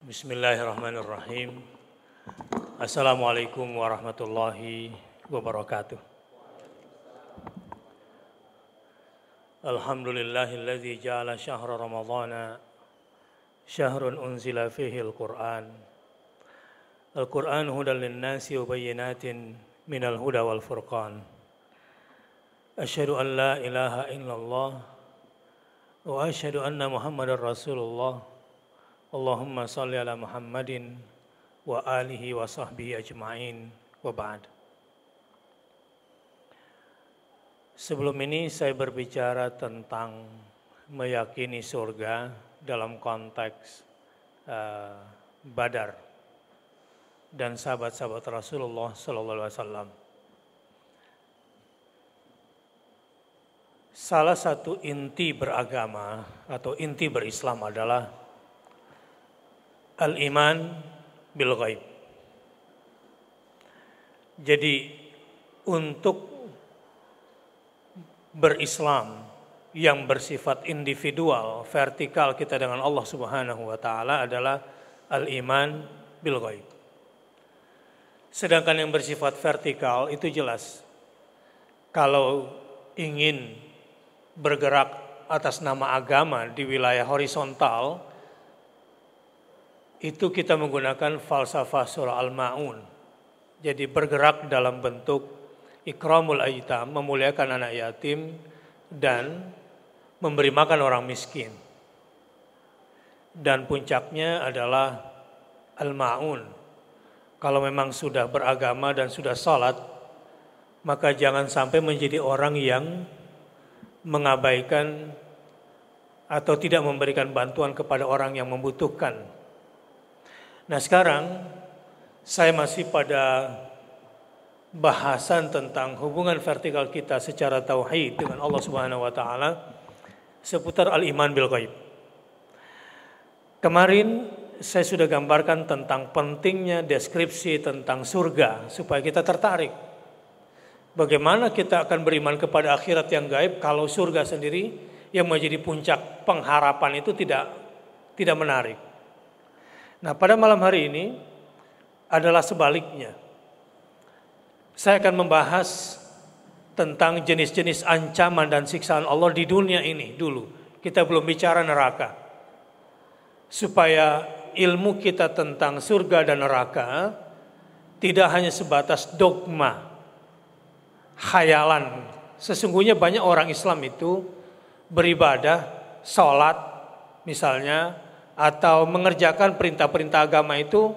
Bismillahirrahmanirrahim. Assalamualaikum warahmatullahi wabarakatuh. Alhamdulillahilladzi ja'ala syahra ramadhana syahrun unzila fihi al-Qur'an. Al-Qur'an hudan lin-nasi wa bayyinatin minal huda wal furqan. Asyhadu an la ilaha illallah wa asyhadu anna Muhammadar Rasulullah. Allahumma salli ala Muhammadin wa alihi wa sahbihi ajma'in wa ba'd. Sebelum ini saya berbicara tentang meyakini surga dalam konteks Badar dan sahabat-sahabat Rasulullah sallallahu alaihi wasallam. Salah satu inti beragama atau inti berislam adalah al-iman bil ghaib. Jadi untuk berislam yang bersifat individual, vertikal kita dengan Allah Subhanahu wa taala adalah al-iman bil ghaib. Sedangkan yang bersifat vertikal itu jelas. Kalau ingin bergerak atas nama agama di wilayah horizontal, itu kita menggunakan falsafah surah Al-Ma'un. Jadi bergerak dalam bentuk ikramul aitam, memuliakan anak yatim dan memberi makan orang miskin. Dan puncaknya adalah Al-Ma'un. Kalau memang sudah beragama dan sudah salat, maka jangan sampai menjadi orang yang mengabaikan atau tidak memberikan bantuan kepada orang yang membutuhkan. Nah sekarang saya masih pada bahasan tentang hubungan vertikal kita secara tauhid dengan Allah Subhanahu wa taala seputar al-iman bil ghaib. Kemarin saya sudah gambarkan tentang pentingnya deskripsi tentang surga supaya kita tertarik. Bagaimana kita akan beriman kepada akhirat yang gaib kalau surga sendiri yang menjadi puncak pengharapan itu tidak menarik. Nah, pada malam hari ini adalah sebaliknya. Saya akan membahas tentang jenis-jenis ancaman dan siksaan Allah di dunia ini dulu. Kita belum bicara neraka. Supaya ilmu kita tentang surga dan neraka tidak hanya sebatas dogma, khayalan. Sesungguhnya banyak orang Islam itu beribadah, sholat misalnya, atau mengerjakan perintah-perintah agama itu,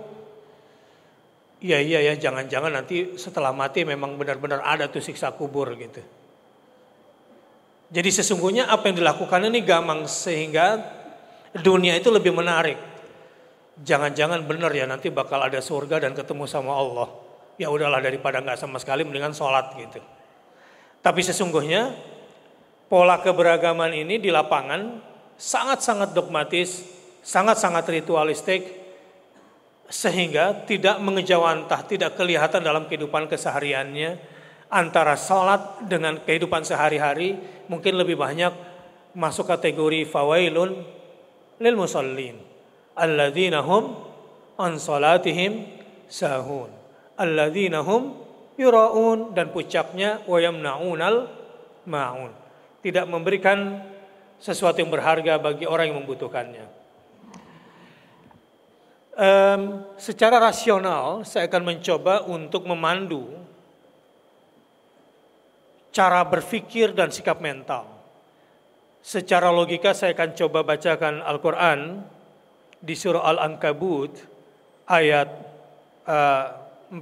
ya jangan-jangan nanti setelah mati memang benar-benar ada tuh siksa kubur gitu. Jadi sesungguhnya apa yang dilakukan ini gamang sehingga dunia itu lebih menarik. Jangan-jangan benar ya nanti bakal ada surga dan ketemu sama Allah. Ya udahlah daripada nggak sama sekali mendingan sholat gitu. Tapi sesungguhnya pola keberagaman ini di lapangan sangat-sangat dogmatis, sangat-sangat ritualistik sehingga tidak mengejawantah, tidak kelihatan dalam kehidupan kesehariannya antara sholat dengan kehidupan sehari-hari. Mungkin lebih banyak masuk kategori fawailun lil musallin alladzina hum an salatihim sahun alladzina hum yuraun, dan puncaknya wa yamnaunal maun, tidak memberikan sesuatu yang berharga bagi orang yang membutuhkannya. Secara rasional saya akan mencoba untuk memandu cara berpikir dan sikap mental. Secara logika saya akan coba bacakan Al-Quran di surah Al-Ankabut ayat 40.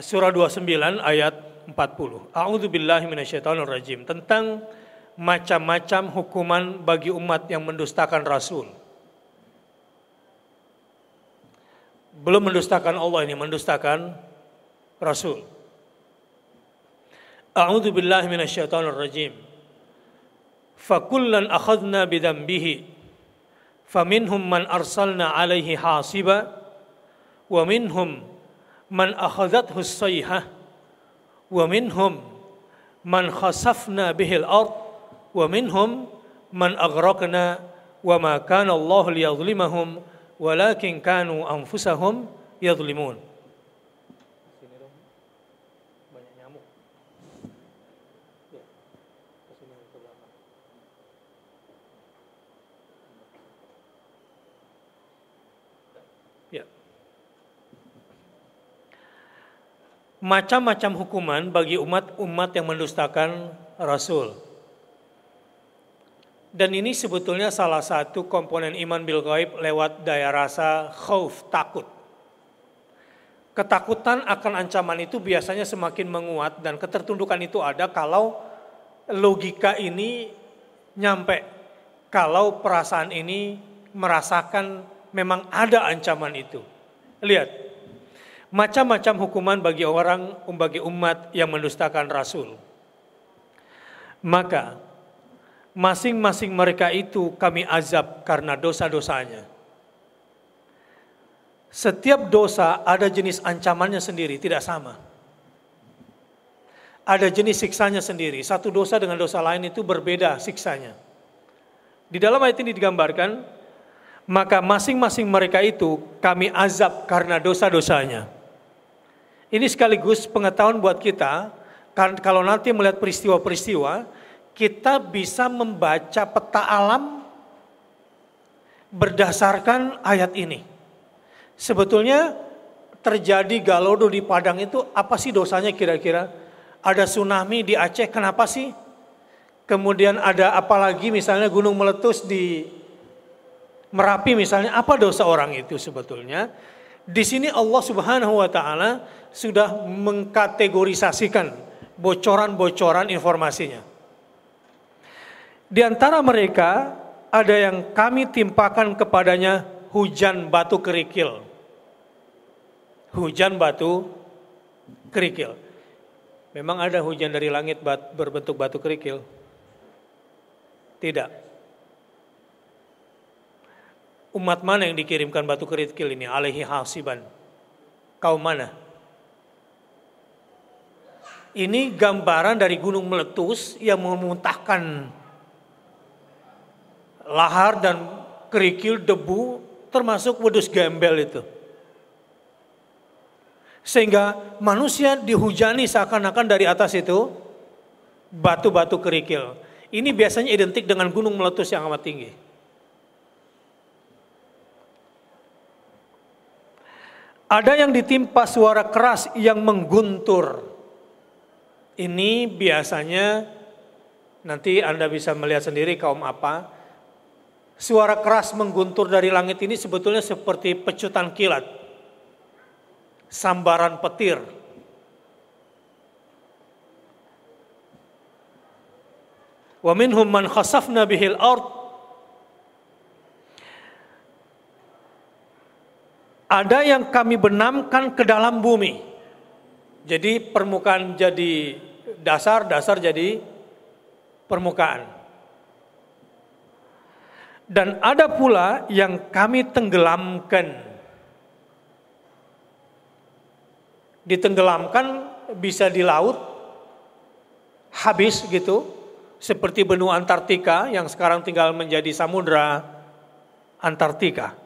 Surah 29 ayat 40. A'udzubillahi minasyaitonirrajim, tentang macam-macam hukuman bagi umat yang mendustakan Rasul. Belum mendustakan Allah, ini mendustakan Rasul. A'udzu billahi minasyaitonir rajim. Fakullan akhadna bidzambihi faminhum man arsalna 'alaihi hasiba wa minhum man akhadhathu as-sayhah wa minhum man khasafna bihil ard wa minhum man aghraqna wa ma kana Allah liyadhlimahum walakin kanu anfusahum yadhlimun. Banyak nyamuk. Ya. Macam-macam hukuman bagi umat-umat yang mendustakan Rasul. Dan ini sebetulnya salah satu komponen iman bil ghaib lewat daya rasa khauf, takut. Ketakutan akan ancaman itu biasanya semakin menguat dan ketertundukan itu ada kalau logika ini nyampe. Kalau perasaan ini merasakan memang ada ancaman itu. Lihat, macam-macam hukuman bagi umat yang mendustakan Rasul. Maka masing-masing mereka itu kami azab karena dosa-dosanya. Setiap dosa ada jenis ancamannya sendiri, tidak sama. Ada jenis siksanya sendiri. Satu dosa dengan dosa lain itu berbeda siksanya. Di dalam ayat ini digambarkan, maka masing-masing mereka itu kami azab karena dosa-dosanya. Ini sekaligus pengetahuan buat kita, kalau nanti melihat peristiwa-peristiwa, kita bisa membaca peta alam berdasarkan ayat ini. Sebetulnya terjadi Galodo di Padang itu apa sih dosanya kira-kira? Ada tsunami di Aceh, kenapa sih? Kemudian ada apa lagi misalnya gunung meletus di Merapi misalnya, apa dosa orang itu sebetulnya? Di sini Allah Subhanahu wa taala sudah mengkategorisasikan bocoran-bocoran informasinya. Di antara mereka ada yang kami timpakan kepadanya hujan batu kerikil. Hujan batu kerikil. Memang ada hujan dari langit berbentuk batu kerikil? Tidak. Umat mana yang dikirimkan batu kerikil ini? Alaihi hasiban. Kaum mana? Ini gambaran dari gunung meletus yang memuntahkan lahar dan kerikil, debu, termasuk wedus gembel itu. Sehingga manusia dihujani seakan-akan dari atas itu batu-batu kerikil. Ini biasanya identik dengan gunung meletus yang amat tinggi. Ada yang ditimpa suara keras yang mengguntur. Ini biasanya nanti Anda bisa melihat sendiri kaum apa. Suara keras mengguntur dari langit ini sebetulnya seperti pecutan kilat, sambaran petir. Wa minhum man khasafna bihil ard. Ada yang kami benamkan ke dalam bumi. Jadi permukaan jadi dasar, dasar jadi permukaan. Dan ada pula yang kami tenggelamkan. Ditenggelamkan bisa di laut, habis gitu. Seperti benua Antartika yang sekarang tinggal menjadi samudra Antartika.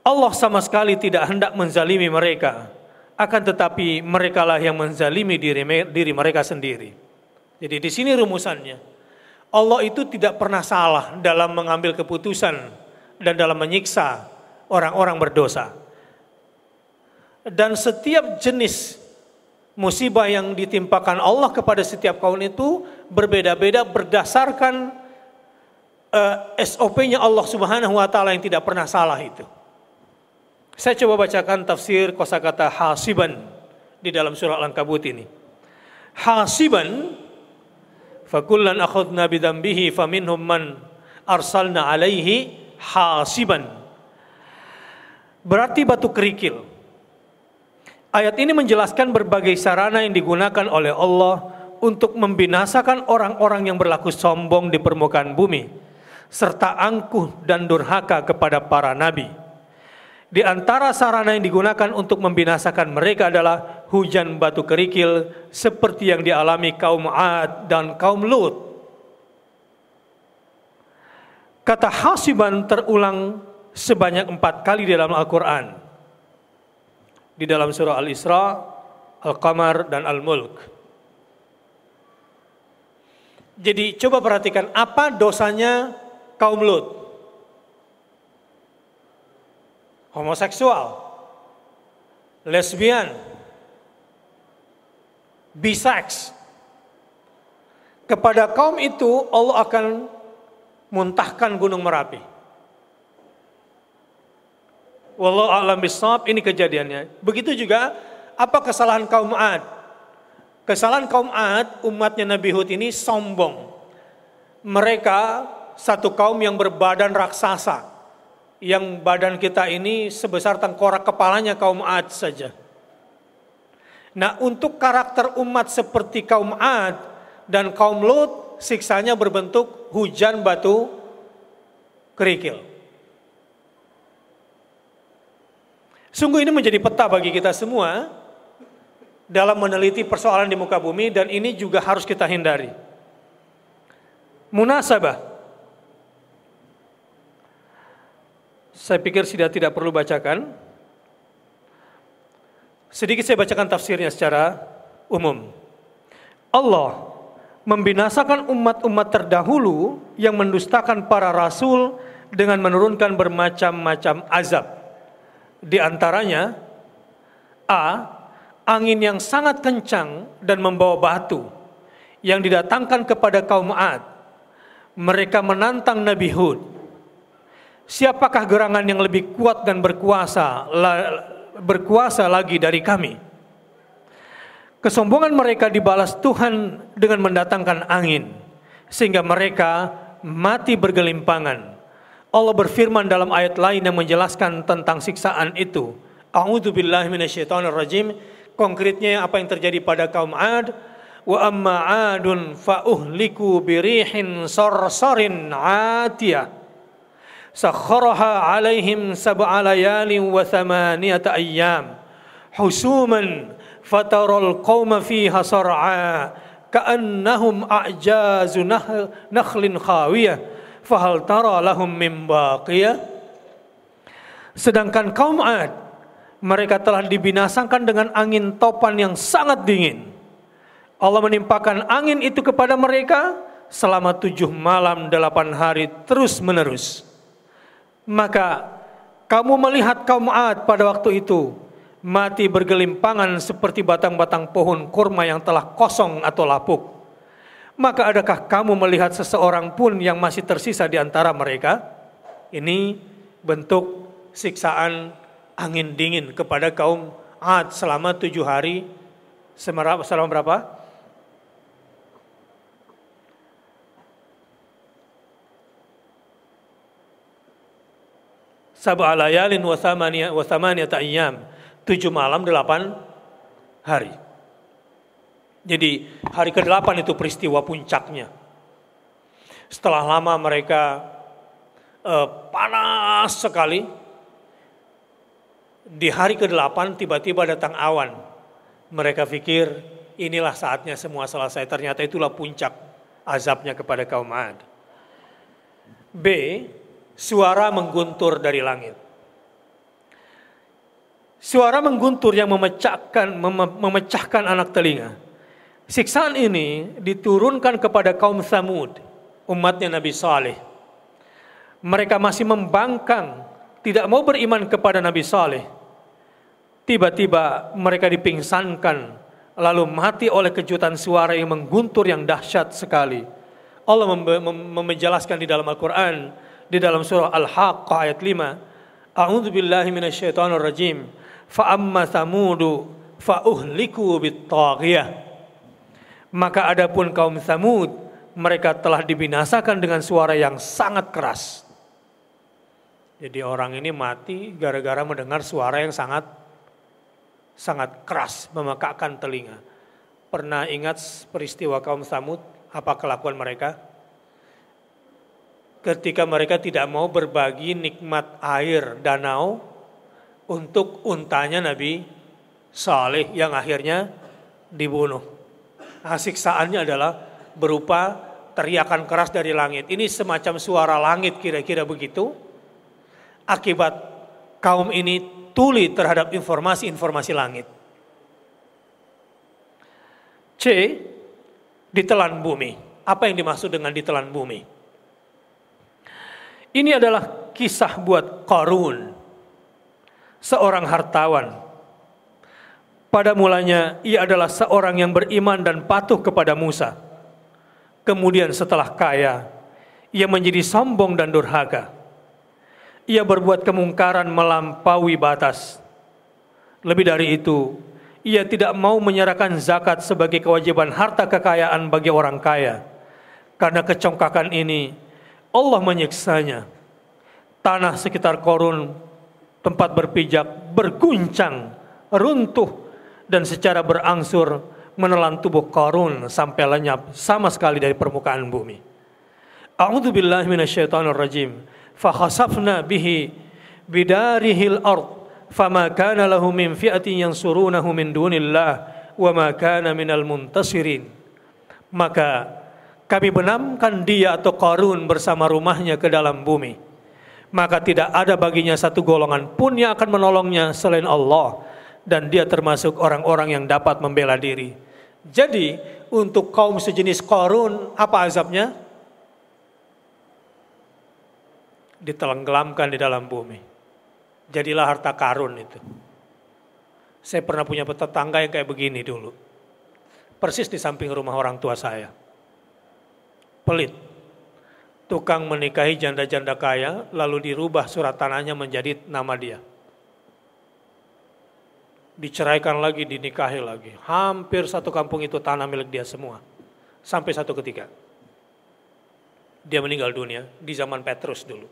Allah sama sekali tidak hendak menzalimi mereka. Akan tetapi merekalah yang menzalimi diri mereka sendiri. Jadi di sini rumusannya, Allah itu tidak pernah salah dalam mengambil keputusan dan dalam menyiksa orang-orang berdosa. Dan setiap jenis musibah yang ditimpakan Allah kepada setiap kaum itu berbeda-beda berdasarkan SOP-nya Allah Subhanahu wa taala yang tidak pernah salah itu. Saya coba bacakan tafsir kosakata hasiban di dalam surah Al-Ankabut ini. Hasiban fakullan akhadna bidambihi faminhum man arsalna alaihi hasiban. Berarti batu kerikil. Ayat ini menjelaskan berbagai sarana yang digunakan oleh Allah untuk membinasakan orang-orang yang berlaku sombong di permukaan bumi serta angkuh dan durhaka kepada para nabi. Di antara sarana yang digunakan untuk membinasakan mereka adalah hujan batu kerikil seperti yang dialami kaum Ad dan kaum Lut. Kata hasiban terulang sebanyak 4 kali di dalam Al-Quran. Di dalam surah Al-Isra, Al-Qamar, dan Al-Mulk. Jadi coba perhatikan apa dosanya kaum Lut. Homoseksual, lesbian, bisex. Kepada kaum itu Allah akan muntahkan gunung Merapi. Wallahu a'lam bishawab, ini kejadiannya. Begitu juga apa kesalahan kaum Ad? Kesalahan kaum Ad, umatnya Nabi Hud ini sombong. Mereka satu kaum yang berbadan raksasa. Yang badan kita ini sebesar tengkorak kepalanya kaum Ad saja. Nah, untuk karakter umat seperti kaum Ad dan kaum Lut, siksanya berbentuk hujan batu kerikil. Sungguh ini menjadi peta bagi kita semua dalam meneliti persoalan di muka bumi, dan ini juga harus kita hindari. Munasabah. Saya pikir sudah tidak perlu bacakan. Sedikit saya bacakan tafsirnya secara umum. Allah membinasakan umat-umat terdahulu yang mendustakan para rasul dengan menurunkan bermacam-macam azab. Di antaranya A. Angin yang sangat kencang dan membawa batu yang didatangkan kepada kaum Ad. Mereka menantang Nabi Hud. Siapakah gerangan yang lebih kuat dan berkuasa lagi dari kami? Kesombongan mereka dibalas Tuhan dengan mendatangkan angin, sehingga mereka mati bergelimpangan. Allah berfirman dalam ayat lain yang menjelaskan tentang siksaan itu. A'udzubillahi minasyaitonirrajim. Konkretnya apa yang terjadi pada kaum Ad. Wa amma 'adun fa uhliku birihin sarsarin 'atiyah. Sakharaha 'alaihim sab'a layalin wa thamaniyata ayyam husuman fataral qauma fiha sar'a ka'annahum a'jazu nakhlin khawiyah fahal tara lahum min baqiyah. Sedangkan kaum Ad, mereka telah dibinasakan dengan angin topan yang sangat dingin. Allah menimpakan angin itu kepada mereka selama 7 malam 8 hari terus menerus. Maka kamu melihat kaum Ad pada waktu itu mati bergelimpangan seperti batang-batang pohon kurma yang telah kosong atau lapuk. Maka adakah kamu melihat seseorang pun yang masih tersisa di antara mereka? Ini bentuk siksaan angin dingin kepada kaum Ad selama 7 hari. Selama berapa? Sab'a layalin wa thamaniyata ayyam. 7 malam 8 hari. Jadi hari ke-8 itu peristiwa puncaknya. Setelah lama mereka panas sekali. Di hari ke-8 tiba-tiba datang awan. Mereka pikir inilah saatnya semua selesai. Ternyata itulah puncak azabnya kepada kaum Ad. B. Suara mengguntur dari langit. Suara mengguntur yang memecahkan anak telinga. Siksaan ini diturunkan kepada kaum Tsamud, umatnya Nabi Saleh. Mereka masih membangkang, tidak mau beriman kepada Nabi Saleh. Tiba-tiba mereka dipingsankan, lalu mati oleh kejutan suara yang mengguntur yang dahsyat sekali. Allah menjelaskan di dalam Al-Quran, di dalam surah Al-Haqqah ayat 5. A'udzubillahi minasyaitonirrajim. Fa amma Tsamudu fa uhliku bit-taghiyah. Maka adapun kaum Tsamud, mereka telah dibinasakan dengan suara yang sangat keras. Jadi orang ini mati gara-gara mendengar suara yang sangat keras, memekakkan telinga. Pernah ingat peristiwa kaum Tsamud? Apa kelakuan mereka? Ketika mereka tidak mau berbagi nikmat air danau untuk untanya Nabi Saleh yang akhirnya dibunuh. Siksaannya adalah berupa teriakan keras dari langit. Ini semacam suara langit kira-kira begitu. Akibat kaum ini tuli terhadap informasi-informasi langit. C. Ditelan bumi. Apa yang dimaksud dengan ditelan bumi? Ini adalah kisah buat Qarun, seorang hartawan. Pada mulanya ia adalah seorang yang beriman dan patuh kepada Musa. Kemudian setelah kaya, ia menjadi sombong dan durhaka. Ia berbuat kemungkaran melampaui batas. Lebih dari itu, ia tidak mau menyerahkan zakat sebagai kewajiban harta kekayaan bagi orang kaya. Karena kecongkakan ini, Allah menyiksanya. Tanah sekitar Qarun, tempat berpijak, berguncang, runtuh, dan secara berangsur menelan tubuh Qarun sampai lenyap sama sekali dari permukaan bumi. A'udzubillahi minasyaitonirrajim. Fa khasafna bihi bidarihil ard fama kana lahu min fi'atin yansurunahu min dunillah wa ma kana minal muntasirin. Maka kami benamkan dia atau Qarun bersama rumahnya ke dalam bumi. Maka tidak ada baginya satu golongan pun yang akan menolongnya selain Allah, dan dia termasuk orang-orang yang dapat membela diri. Jadi untuk kaum sejenis Qarun apa azabnya? Ditenggelamkan di dalam bumi. Jadilah harta karun itu. Saya pernah punya tetangga yang kayak begini dulu. Persis di samping rumah orang tua saya. Pelit. Tukang menikahi janda-janda kaya, lalu dirubah surat tanahnya menjadi nama dia. Diceraikan lagi, dinikahi lagi. Hampir satu kampung itu tanah milik dia semua. Sampai satu ketika dia meninggal dunia di zaman Petrus dulu.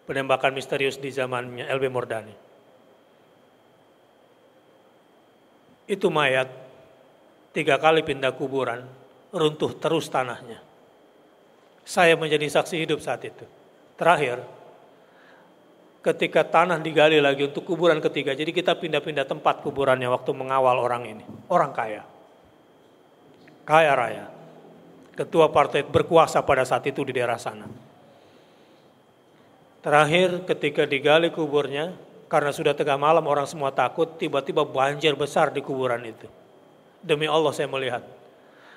Penembakan misterius di zamannya LB Mordani. Itu mayat 3 kali pindah kuburan, runtuh terus tanahnya. Saya menjadi saksi hidup saat itu. Terakhir, ketika tanah digali lagi untuk kuburan ketiga, jadi kita pindah-pindah tempat kuburannya waktu mengawal orang ini. Orang kaya. Kaya raya. Ketua partai berkuasa pada saat itu di daerah sana. Terakhir ketika digali kuburnya, karena sudah tengah malam orang semua takut, tiba-tiba banjir besar di kuburan itu. Demi Allah saya melihat.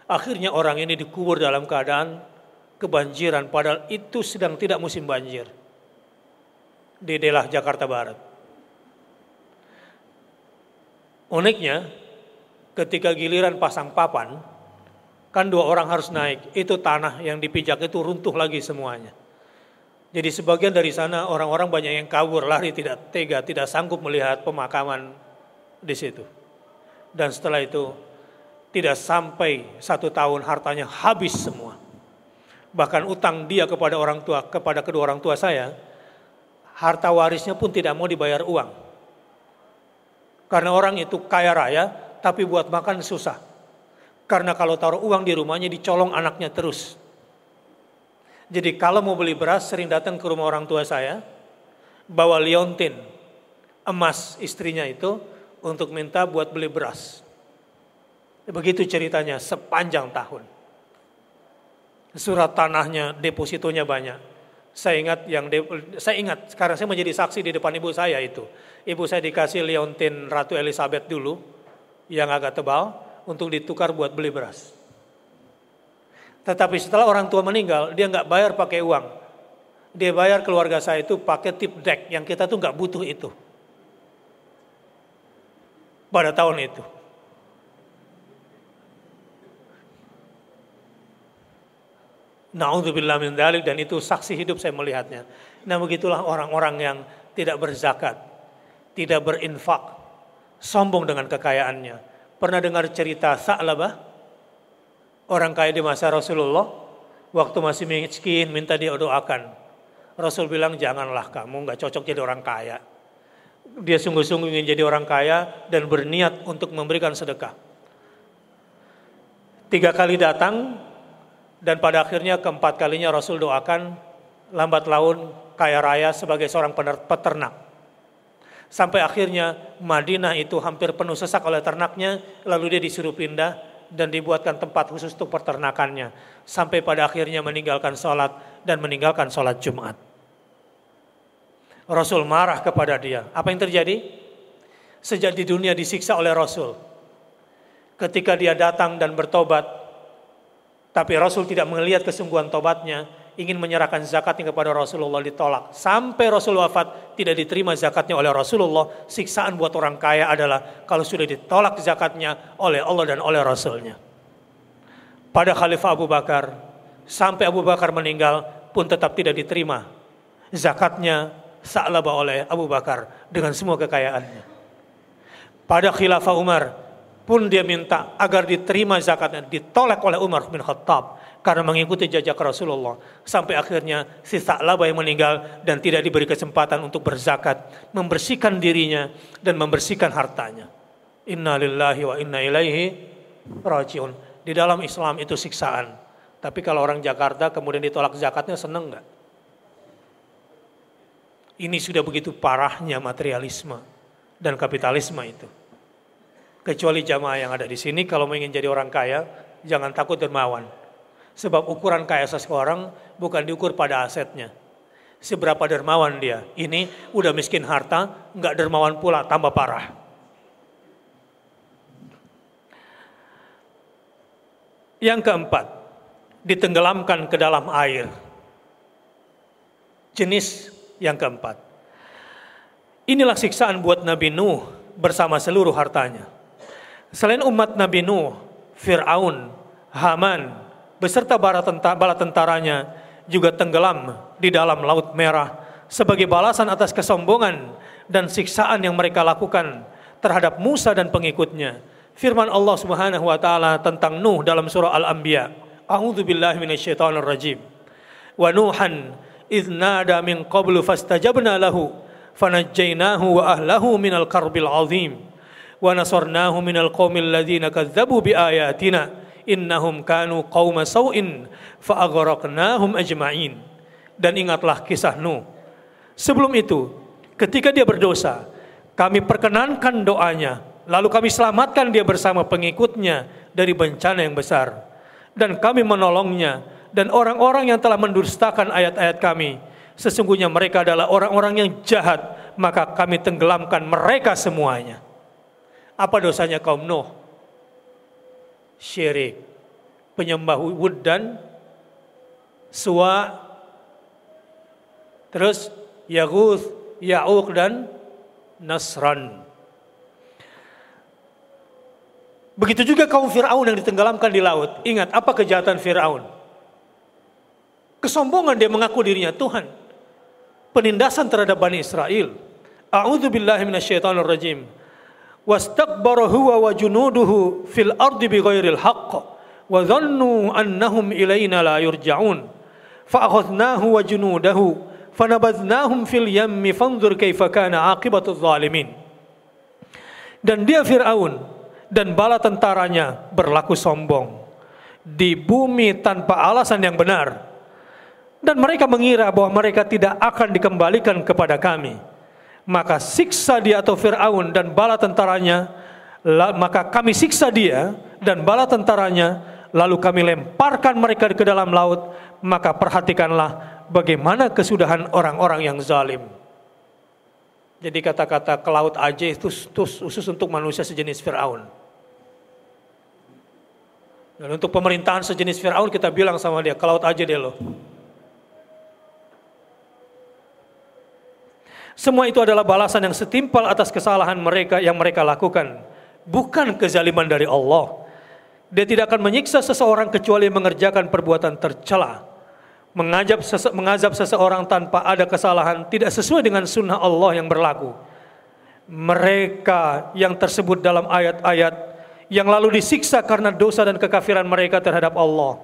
Akhirnya orang ini dikubur dalam keadaan kebanjiran, padahal itu sedang tidak musim banjir. Di daerah Jakarta Barat. Uniknya, ketika giliran pasang papan, kan 2 orang harus naik. Itu tanah yang dipijak itu runtuh lagi semuanya. Jadi sebagian dari sana orang-orang banyak yang kabur, lari, tidak tega, tidak sanggup melihat pemakaman di situ. Dan setelah itu tidak sampai 1 tahun hartanya habis semua. Bahkan utang dia kepada orang tua, kepada kedua orang tua saya, harta warisnya pun tidak mau dibayar uang. Karena orang itu kaya raya, tapi buat makan susah. Karena kalau taruh uang di rumahnya dicolong anaknya terus. Jadi kalau mau beli beras sering datang ke rumah orang tua saya, bawa liontin emas istrinya itu untuk minta buat beli beras. Begitu ceritanya sepanjang tahun. Surat tanahnya, depositonya banyak. Saya ingat sekarang saya menjadi saksi di depan ibu saya itu. Ibu saya dikasih liontin Ratu Elizabeth dulu yang agak tebal untuk ditukar buat beli beras. Tetapi setelah orang tua meninggal, dia nggak bayar pakai uang. Dia bayar keluarga saya itu pakai tip deck yang kita tuh nggak butuh itu. Pada tahun itu. Na'udzubillah min dzalik, dan itu saksi hidup saya melihatnya. Nah begitulah orang-orang yang tidak berzakat, tidak berinfak, sombong dengan kekayaannya. Pernah dengar cerita Sa'labah? Orang kaya di masa Rasulullah, waktu masih miskin minta dia doakan. Rasul bilang janganlah kamu, gak cocok jadi orang kaya. Dia sungguh-sungguh ingin jadi orang kaya dan berniat untuk memberikan sedekah. 3 kali datang dan pada akhirnya keempat kalinya Rasul doakan, lambat laun kaya raya sebagai seorang peternak. Sampai akhirnya Madinah itu hampir penuh sesak oleh ternaknya, lalu dia disuruh pindah dan dibuatkan tempat khusus untuk peternakannya. Sampai pada akhirnya meninggalkan sholat dan meninggalkan sholat Jumat. Rasul marah kepada dia. Apa yang terjadi? Sejak di dunia disiksa oleh Rasul. Ketika dia datang dan bertobat, tapi Rasul tidak melihat kesungguhan tobatnya, ingin menyerahkan zakatnya kepada Rasulullah, ditolak. Sampai Rasul wafat tidak diterima zakatnya oleh Rasulullah. Siksaan buat orang kaya adalah kalau sudah ditolak zakatnya oleh Allah dan oleh Rasulnya. Pada Khalifah Abu Bakar, sampai Abu Bakar meninggal pun tetap tidak diterima zakatnya Sa'labah oleh Abu Bakar dengan semua kekayaannya. Pada Khilafah Umar pun dia minta agar diterima zakatnya, ditolak oleh Umar bin Khattab karena mengikuti jejak Rasulullah. Sampai akhirnya si Sa'labah yang meninggal dan tidak diberi kesempatan untuk berzakat, membersihkan dirinya dan membersihkan hartanya. Inna lillahi wa inna ilaihi raji'un. Di dalam Islam itu siksaan. Tapi kalau orang Jakarta kemudian ditolak zakatnya, seneng nggak? Ini sudah begitu parahnya materialisme dan kapitalisme itu. Kecuali jamaah yang ada di sini, kalau ingin jadi orang kaya, jangan takut dermawan. Sebab ukuran kaya seseorang bukan diukur pada asetnya. Seberapa dermawan dia. Ini udah miskin harta, nggak dermawan pula, tambah parah. Yang keempat, ditenggelamkan ke dalam air. Jenis yang keempat. Inilah siksaan buat Nabi Nuh bersama seluruh hartanya. Selain umat Nabi Nuh, Fir'aun, Haman, beserta bala tentaranya juga tenggelam di dalam Laut Merah sebagai balasan atas kesombongan dan siksaan yang mereka lakukan terhadap Musa dan pengikutnya. Firman Allah Subhanahu wa taala tentang Nuh dalam surah Al-Anbiya. A'udzubillahi minasyaitonirrajim. Wa Nuhan idz nada min qablu fastajabna lahu fanajjaynahu wa ahlahu minal karbil azim wa nasarnahu minal qaumil ladzina kadzdzabu biayatina innahum kanu qauma sau'in fa aghraqnahum ajma'in. Dan ingatlah kisah Nuh. Sebelum itu, ketika dia berdosa, kami perkenankan doanya, lalu kami selamatkan dia bersama pengikutnya dari bencana yang besar. Dan kami menolongnya dan orang-orang yang telah mendustakan ayat-ayat kami. Sesungguhnya mereka adalah orang-orang yang jahat, maka kami tenggelamkan mereka semuanya. Apa dosanya kaum Nuh? Syirik, penyembah Wud dan Suwa, terus Yaguth, Ya'uq dan Nasran. Begitu juga kaum Fir'aun yang ditenggelamkan di laut. Ingat apa kejahatan Fir'aun? Kesombongan, dia mengaku dirinya Tuhan. Penindasan terhadap Bani Israel. A'udzubillahi minasyaitonirrajim. Wastakbara huwa wa junuduhu fil ardi bighairil haqq wa dhannu annahum ilaina la yurja'un. Fa'akhadnahu wa junudahu fanabadhnahum fil yammi fanzur kaifa kana 'aqibatul zalimin. Dan dia Fir'aun dan bala tentaranya berlaku sombong di bumi tanpa alasan yang benar. Dan mereka mengira bahwa mereka tidak akan dikembalikan kepada kami. Maka siksa dia atau Fir'aun dan bala tentaranya, maka kami siksa dia dan bala tentaranya, lalu kami lemparkan mereka ke dalam laut. Maka perhatikanlah bagaimana kesudahan orang-orang yang zalim. Jadi kata-kata ke laut aja itu khusus untuk manusia sejenis Fir'aun. Dan untuk pemerintahan sejenis Fir'aun kita bilang sama dia, ke laut aja deh lo. Semua itu adalah balasan yang setimpal atas kesalahan mereka yang mereka lakukan. Bukan kezaliman dari Allah. Dia tidak akan menyiksa seseorang kecuali mengerjakan perbuatan tercela. Mengazab seseorang tanpa ada kesalahan tidak sesuai dengan sunnah Allah yang berlaku. Mereka yang tersebut dalam ayat-ayat yang lalu disiksa karena dosa dan kekafiran mereka terhadap Allah.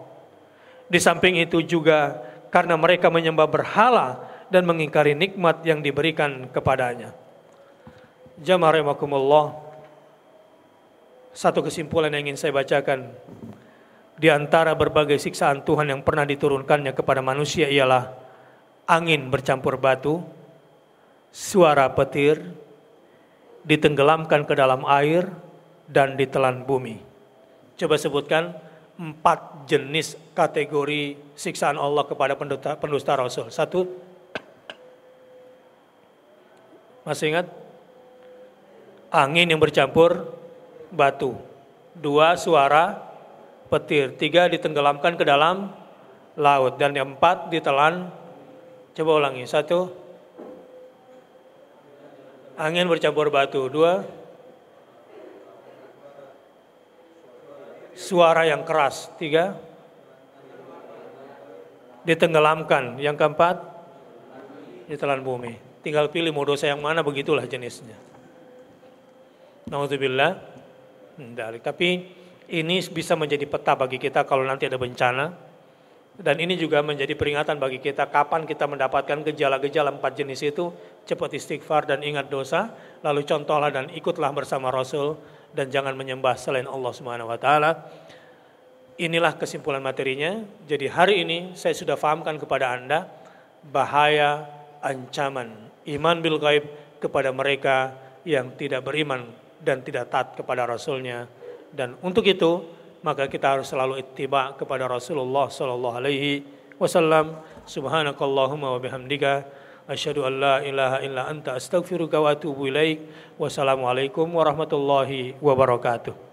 Di samping itu juga karena mereka menyembah berhala dan mengingkari nikmat yang diberikan kepadanya. Jamaah rahimakumullah, satu kesimpulan yang ingin saya bacakan di antara berbagai siksaan Tuhan yang pernah diturunkannya kepada manusia ialah angin bercampur batu, suara petir, ditenggelamkan ke dalam air, dan ditelan bumi. Coba sebutkan 4 jenis kategori siksaan Allah kepada pendusta Rasul. 1, masih ingat? Angin yang bercampur batu. 2, suara petir. 3, ditenggelamkan ke dalam laut. Dan yang 4, ditelan. Coba ulangi. 1, angin bercampur batu. 2, suara yang keras. 3, ditenggelamkan. Yang keempat, ditelan bumi. Tinggal pilih mau dosa yang mana, begitulah jenisnya. Na'udzubillah. Tapi ini bisa menjadi peta bagi kita kalau nanti ada bencana. Dan ini juga menjadi peringatan bagi kita kapan kita mendapatkan gejala-gejala 4 jenis itu. Cepat istighfar dan ingat dosa. Lalu contohlah dan ikutlah bersama Rasul. Dan jangan menyembah selain Allah Subhanahu wa Ta'ala. Inilah kesimpulan materinya. Jadi hari ini saya sudah fahamkan kepada Anda bahaya ancaman iman bil ghaib kepada mereka yang tidak beriman dan tidak taat kepada Rasulnya. Dan untuk itu maka kita harus selalu ittiba kepada Rasulullah sallallahu alaihi wasallam. Subhanakallahumma wa bihamdika asyhadu an la ilaha illa anta astaghfiruka wa atubu ilaik. Wassalamualaikum warahmatullahi wabarakatuh.